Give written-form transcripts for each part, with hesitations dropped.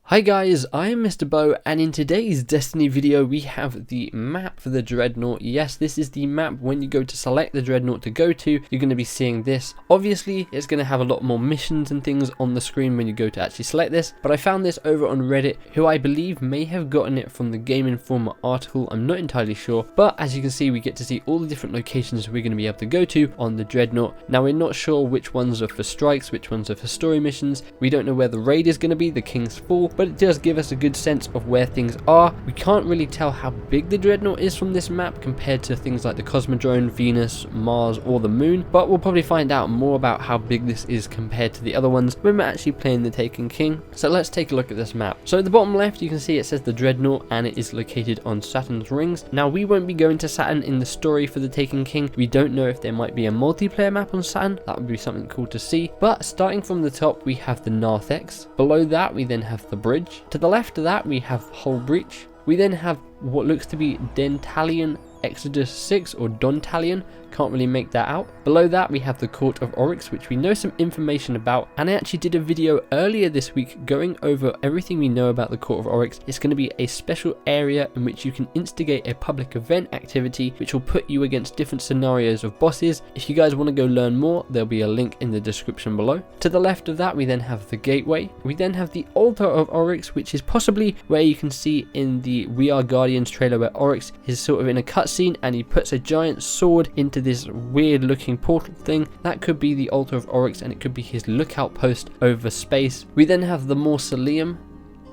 Hi guys, I am Mr. Bo, and in today's Destiny video we have the map for the Dreadnaught. Yes, this is the map. When you go to select the Dreadnaught to go to, you're going to be seeing this. Obviously, it's going to have a lot more missions and things on the screen when you go to actually select this, but I found this over on Reddit, who I believe may have gotten it from the Game Informer article. I'm not entirely sure, but as you can see, we get to see all the different locations we're going to be able to go to on the Dreadnaught. Now, we're not sure which ones are for strikes, which ones are for story missions. We don't know where the raid is going to be, the King's Fall, but it does give us a good sense of where things are. We can't really tell how big the Dreadnaught is from this map compared to things like the Cosmodrome, Venus, Mars, or the Moon, but we'll probably find out more about how big this is compared to the other ones when we're actually playing the Taken King. So let's take a look at this map. So at the bottom left, you can see it says the Dreadnaught, and it is located on Saturn's rings. Now, we won't be going to Saturn in the story for the Taken King. We don't know if there might be a multiplayer map on Saturn. That would be something cool to see. But starting from the top, we have the Narthex. Below that, we then have the bridge. To the left of that, we have Hull Breach. We then have what looks to be Dentalian Exodus 6 or Dontalion, can't really make that out. Below that, we have the Court of Oryx, which we know some information about, and I actually did a video earlier this week going over everything we know about the Court of Oryx. It's going to be a special area in which you can instigate a public event activity which will put you against different scenarios of bosses. If you guys want to go learn more, there'll be a link in the description below. To the left of that, we then have the Gateway. We then have the Altar of Oryx, which is possibly where you can see in the We Are Guardians trailer where Oryx is sort of in a cutscene and he puts a giant sword into this weird looking portal thing. That could be the Altar of Oryx, and it could be his lookout post over space. We then have the Mausoleum,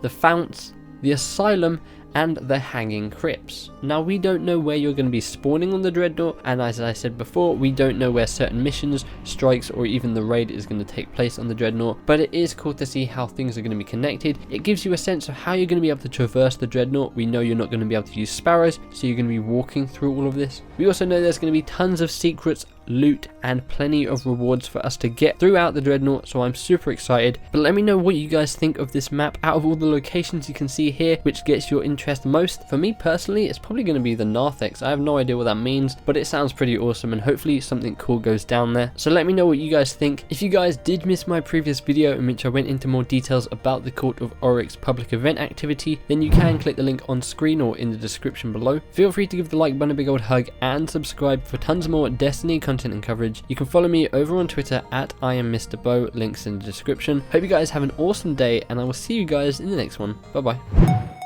the Founts, the Asylum, and the Hanging Crypts. Now, we don't know where you're going to be spawning on the Dreadnaught, and as I said before, we don't know where certain missions, strikes, or even the raid is going to take place on the Dreadnaught, but it is cool to see how things are going to be connected. It gives you a sense of how you're going to be able to traverse the Dreadnaught. We know you're not going to be able to use sparrows, so you're going to be walking through all of this. We also know there's going to be tons of secrets, loot, and plenty of rewards for us to get throughout the Dreadnaught, so I'm super excited. But let me know what you guys think of this map. Out of all the locations you can see here, which gets your interest most? For me personally, it's probably going to be the Narthex. I have no idea what that means, but it sounds pretty awesome, and hopefully something cool goes down there. So let me know what you guys think. If you guys did miss my previous video in which I went into more details about the Court of Oryx public event activity, then you can click the link on screen or in the description below. Feel free to give the like button a big old hug and subscribe for tons more Destiny content and coverage. You can follow me over on Twitter at I am Mr. Bo, links in the description. Hope you guys have an awesome day, and I will see you guys in the next one. Bye bye.